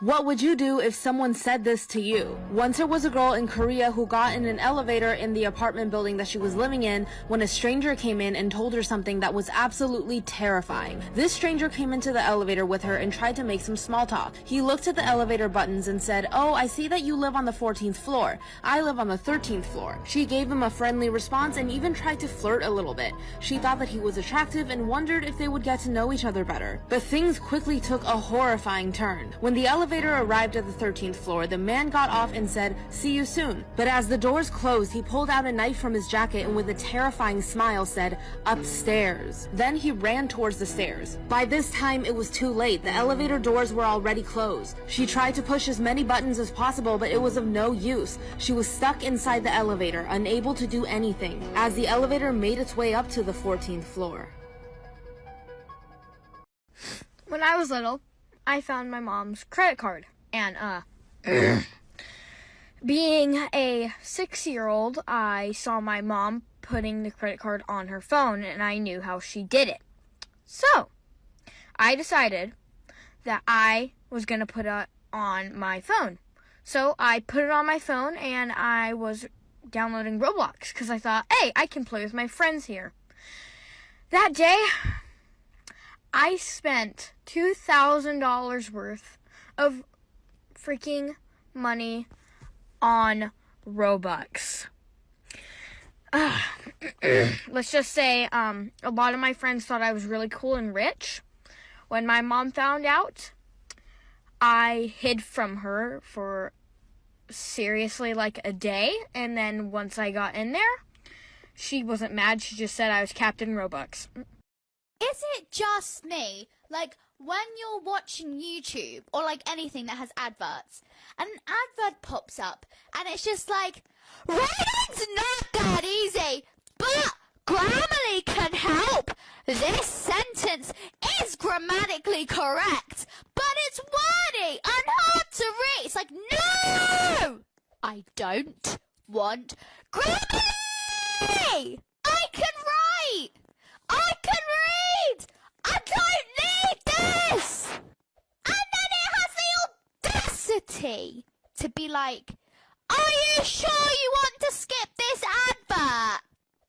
What would you do if someone said this to you? Once there was a girl in Korea who got in an elevator in the apartment building that she was living in when a stranger came in and told her something that was absolutely terrifying. This stranger came into the elevator with her and tried to make some small talk. He looked at the elevator buttons and said, "Oh, I see that you live on the 14th floor. I live on the 13th floor." She gave him a friendly response and even tried to flirt a little bit. She thought that he was attractive and wondered if they would get to know each other better. But things quickly took a horrifying turn. When the elevator arrived at the 13th floor, the man got off and said, "See you soon." But as the doors closed, he pulled out a knife from his jacket and with a terrifying smile said, "Upstairs." Then he ran towards the stairs. By this time, it was too late. The elevator doors were already closed. She tried to push as many buttons as possible, but it was of no use. She was stuck inside the elevator, unable to do anything, as the elevator made its way up to the 14th floor. When I was little, I found my mom's credit card, and being a 6-year-old, I saw my mom putting the credit card on her phone, and I knew how she did it. So, I decided that I was going to put it on my phone. So, I put it on my phone, and I was downloading Roblox, because I thought, hey, I can play with my friends here. That day, I spent $2,000 worth of freaking money on Robux. Let's just say a lot of my friends thought I was really cool and rich. When my mom found out, I hid from her for seriously like a day. And then once I got in there, she wasn't mad. She just said I was Captain Robux. Is it just me, like, when you're watching YouTube or, like, anything that has adverts, and an advert pops up, and it's just like, writing's not that easy, but Grammarly can help. This sentence is grammatically correct, but it's wordy and hard to read. It's like, no! I don't want Grammarly! I can write! I can read! I don't need this! And then it has the audacity to be like, are you sure you want to skip this advert?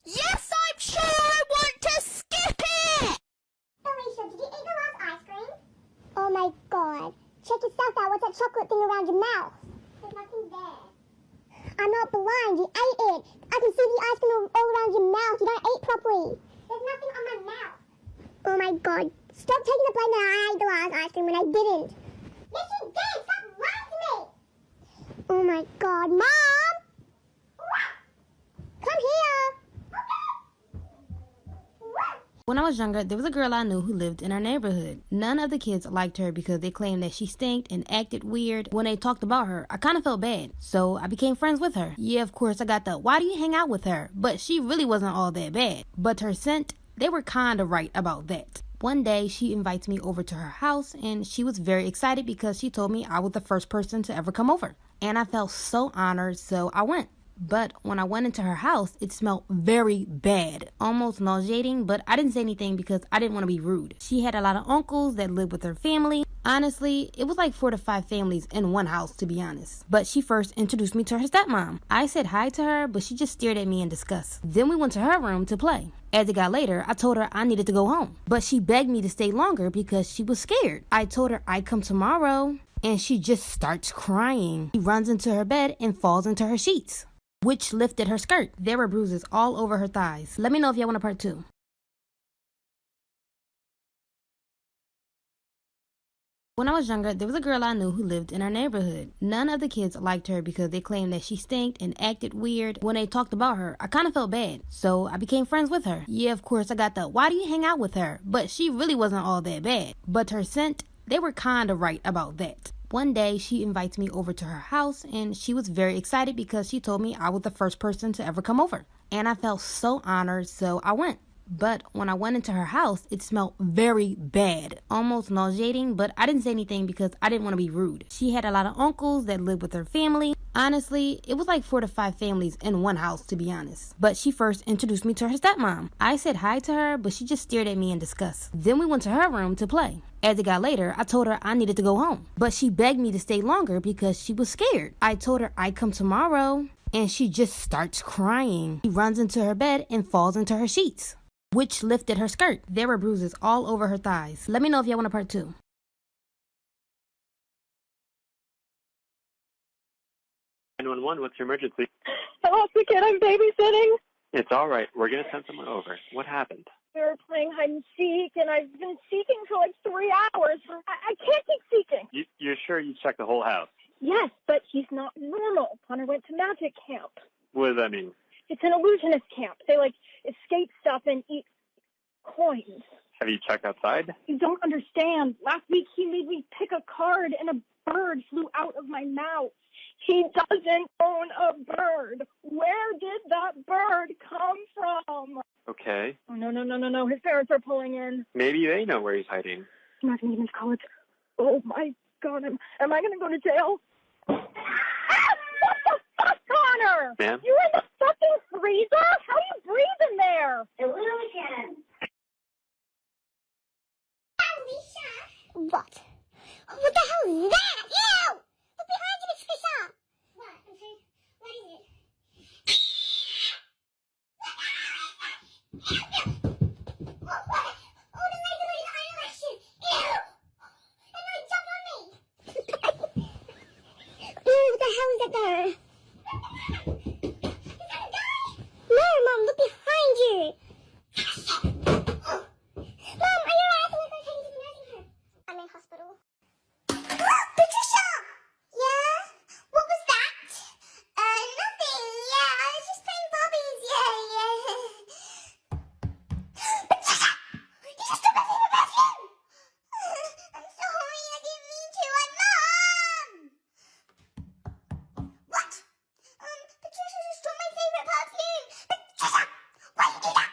Yes, I'm sure I want to skip it! Alicia, did you eat the last ice cream? Oh my god. Check yourself out. What's that chocolate thing around your mouth? There's nothing there. I'm not blind. You ate it. I can see the ice cream all around your mouth. You don't eat properly. There's nothing on my mouth. Oh my god. Stop taking the blame that I ate the last ice cream when I didn't. Yes, you did. Stop lying to me. Oh my god. Mom! Come here. When I was younger, there was a girl I knew who lived in our neighborhood. None of the kids liked her because they claimed that she stinked and acted weird. When they talked about her, I kind of felt bad, so I became friends with her. Yeah, of course, I got the, why do you hang out with her? But she really wasn't all that bad. But her scent, they were kind of right about that. One day, she invites me over to her house, and she was very excited because she told me I was the first person to ever come over. And I felt so honored, so I went. But when I went into her house, it smelled very bad, almost nauseating, but I didn't say anything because I didn't want to be rude. She had a lot of uncles that lived with her family. Honestly, it was like 4 to 5 families in one house, to be honest. But she first introduced me to her stepmom. I said hi to her, but she just stared at me in disgust. Then we went to her room to play. As it got later, I told her I needed to go home, but she begged me to stay longer because she was scared. I told her I'd come tomorrow, and she just starts crying. She runs into her bed and falls into her sheets, which lifted her skirt. There were bruises all over her thighs. Let me know if y'all want a part 2. When I was younger, there was a girl I knew who lived in our neighborhood. None of the kids liked her because they claimed that she stinked and acted weird. When they talked about her, I kind of felt bad, so I became friends with her. Yeah, of course, I got the, why do you hang out with her? But she really wasn't all that bad. But her scent, they were kind of right about that. One day, she invites me over to her house, and she was very excited because she told me I was the first person to ever come over. And I felt so honored, so I went. But when I went into her house, it smelled very bad, almost nauseating, but I didn't say anything because I didn't want to be rude. She had a lot of uncles that lived with her family. Honestly, it was like 4 to 5 families in one house, to be honest. But she first introduced me to her stepmom. I said hi to her, but she just stared at me in disgust. Then we went to her room to play. As it got later, I told her I needed to go home. But she begged me to stay longer because she was scared. I told her I'd come tomorrow, and she just starts crying. She runs into her bed and falls into her sheets, which lifted her skirt. There were bruises all over her thighs. Let me know if y'all want a part 2. 911, what's your emergency? I lost the kid I'm babysitting. It's all right. We're going to send someone over. What happened? We were playing hide and seek, and I've been seeking for like 3 hours. I can't keep seeking. You're sure you checked the whole house? Yes, but he's not normal. Connor went to magic camp. What does that mean? It's an illusionist camp. They like escape stuff and eat coins. Have you checked outside? You don't understand. Last week he made me pick a card, and a bird flew out of my mouth. He doesn't own a bird. Where did that bird come from? Okay. Oh, no. His parents are pulling in. Maybe they know where he's hiding. I'm not going to get into college. Oh, my God. Am I going to go to jail? What the fuck, Connor? Ma'am? You're in the fucking freezer? How do you breathe in there? Illusion. Alicia! What? What the hell is that? Ew! Look behind you, Miss Fisher! What? What is it? What? Oh, the regulated eyelashes! Ew! And now it jumped on me! Ew, what the hell is that there? Is that a guy? No, Mom, look behind you! Mom, are you alright? I think we're going to take you to the nursing home. I'm in hospital. Patricia! Yeah? What was that? Nothing. Yeah, I was just playing Barbies. Yeah. Patricia! You just took my favorite perfume! I'm sorry, I didn't mean to. I'm Mom! What? Patricia just stole my favorite perfume. Patricia! Why you do that?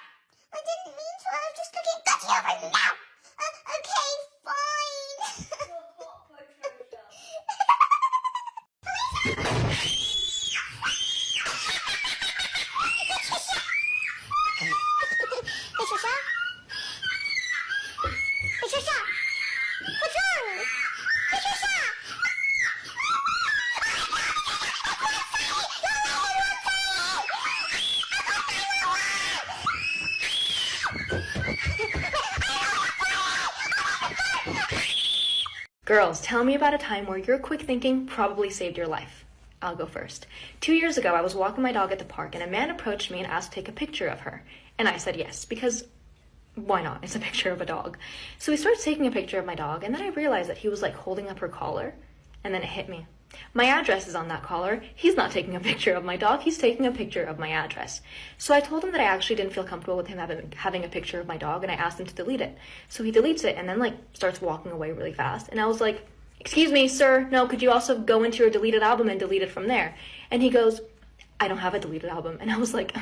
I didn't mean to. I was just looking gutty over now. Okay, fine. Patricia? Patricia? What's wrong? Patricia? Girls, tell me about a time where your quick thinking probably saved your life. I'll go first. 2 years ago, I was walking my dog at the park, and a man approached me and asked to take a picture of her. And I said yes, because why not? It's a picture of a dog. So he starts taking a picture of my dog, and then I realized that he was like holding up her collar, and then it hit me. My address is on that collar. He's not taking a picture of my dog. He's taking a picture of my address. So I told him that I actually didn't feel comfortable with him having a picture of my dog, and I asked him to delete it. So he deletes it and then like starts walking away really fast. And I was like, "Excuse me, sir. No, could you also go into your deleted album and delete it from there?" And he goes, "I don't have a deleted album." And I was like,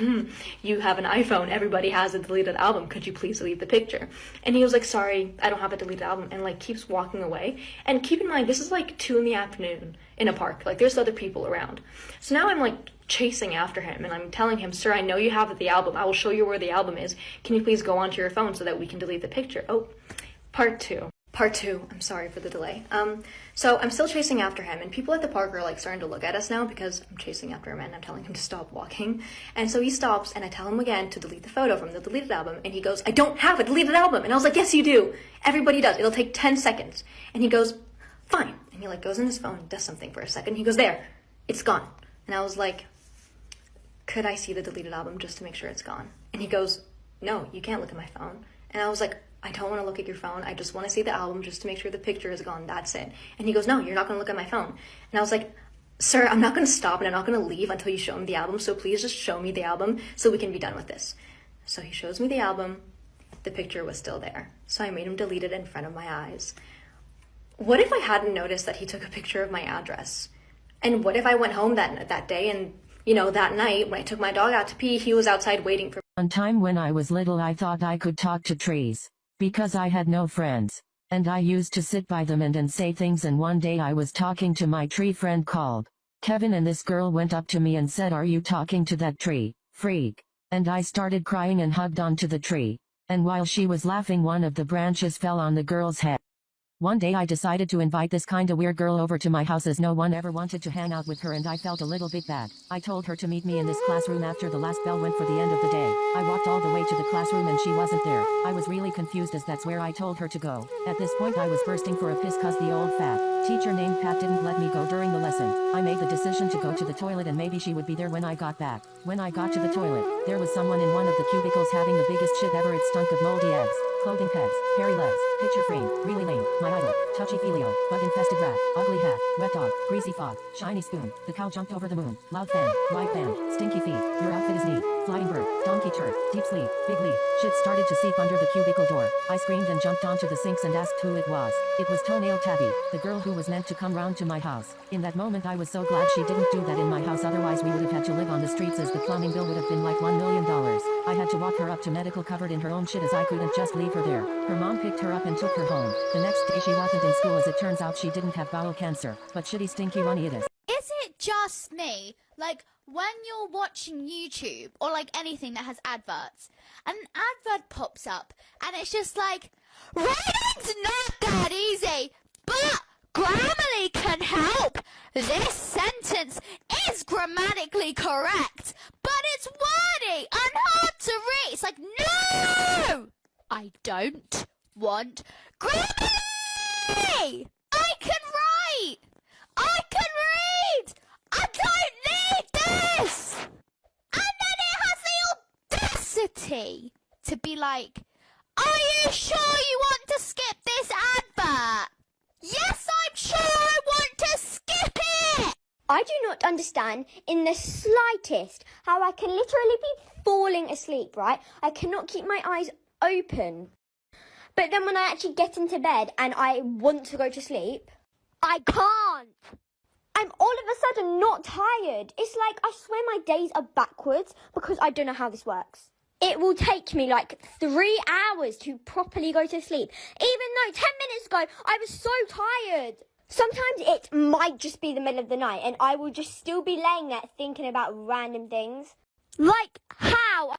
"You have an iPhone. Everybody has a deleted album. Could you please delete the picture?" And he was like, "Sorry, I don't have a deleted album," and like keeps walking away. And keep in mind, this is like 2 PM in a park. Like there's other people around. So now I'm like chasing after him and I'm telling him, "Sir, I know you have the album. I will show you where the album is. Can you please go onto your phone so that we can delete the picture?" Oh, part two. I'm sorry for the delay. So I'm still chasing after him, and people at the park are like starting to look at us now because I'm chasing after him and I'm telling him to stop walking. And so he stops, and I tell him again to delete the photo from the deleted album, and he goes, "I don't have a deleted album." And I was like, "Yes, you do. Everybody does. It'll take 10 seconds. And he goes, "Fine." And he like goes in his phone, does something for a second. He goes, "There, it's gone." And I was like, "Could I see the deleted album just to make sure it's gone?" And he goes, "No, you can't look at my phone." And I was like, "I don't want to look at your phone. I just want to see the album just to make sure the picture is gone. That's it." And he goes, "No, you're not going to look at my phone." And I was like, "Sir, I'm not going to stop and I'm not going to leave until you show me the album. So please just show me the album so we can be done with this." So he shows me the album. The picture was still there. So I made him delete it in front of my eyes. What if I hadn't noticed that he took a picture of my address? And what if I went home that day and, that night when I took my dog out to pee, he was outside waiting for me? One time when I was little I thought I could talk to trees, because I had no friends, and I used to sit by them and say things, and one day I was talking to my tree friend called Kevin, and this girl went up to me and said, "Are you talking to that tree, freak?" And I started crying and hugged onto the tree, and while she was laughing one of the branches fell on the girl's head. One day I decided to invite this kinda weird girl over to my house as no one ever wanted to hang out with her, and I felt a little bit bad. I told her to meet me in this classroom after the last bell went for the end of the day. I walked all the way to the classroom and she wasn't there. I was really confused as that's where I told her to go. At this point I was bursting for a piss cause the old fat teacher named Pat didn't let me go during the lesson. I made the decision to go to the toilet and maybe she would be there when I got back. When I got to the toilet, there was someone in one of the cubicles having the biggest shit ever. It stunk of moldy eggs, clothing pegs, hairy legs, picture frame, really lame, my idol, touchy-feelio, bug-infested rat, ugly hat, wet dog, greasy fog, shiny spoon, the cow jumped over the moon, loud fan, white fan, stinky feet, your outfit is neat, flying bird, donkey turd, deep sleep, big leaf. Shit started to seep under the cubicle door. I screamed and jumped onto the sinks and asked who it was. It was Toenail Tabby, the girl who was meant to come round to my house. In that moment I was so glad she didn't do that in my house, otherwise we would have had to live on the streets as the plumbing bill would have been like $1 million. I had to walk her up to medical covered in her own shit as I couldn't just leave her there. Her mom picked her up and took her home. The next day she wasn't in school as it turns out she didn't have bowel cancer, but shitty stinky runny it is. Is it just me? Like, when you're watching YouTube or like anything that has adverts, and an advert pops up and it's just like, writing's not that easy, but Grammarly can help. This sentence is grammatically correct, but it's wordy and hard to read. It's like, no! I don't want Grammarly! I can write! I can read! I don't need this! And then it has the audacity to be like, are you sure you want to skip this advert? Yes, I'm sure I want to skip it! I do not understand in the slightest how I can literally be falling asleep, right? I cannot keep my eyes open. But then when I actually get into bed and I want to go to sleep, I can't. I'm all of a sudden not tired. It's like I swear my days are backwards because I don't know how this works. It will take me like 3 hours to properly go to sleep, even though 10 minutes ago I was so tired. Sometimes it might just be the middle of the night and I will just still be laying there thinking about random things. Like how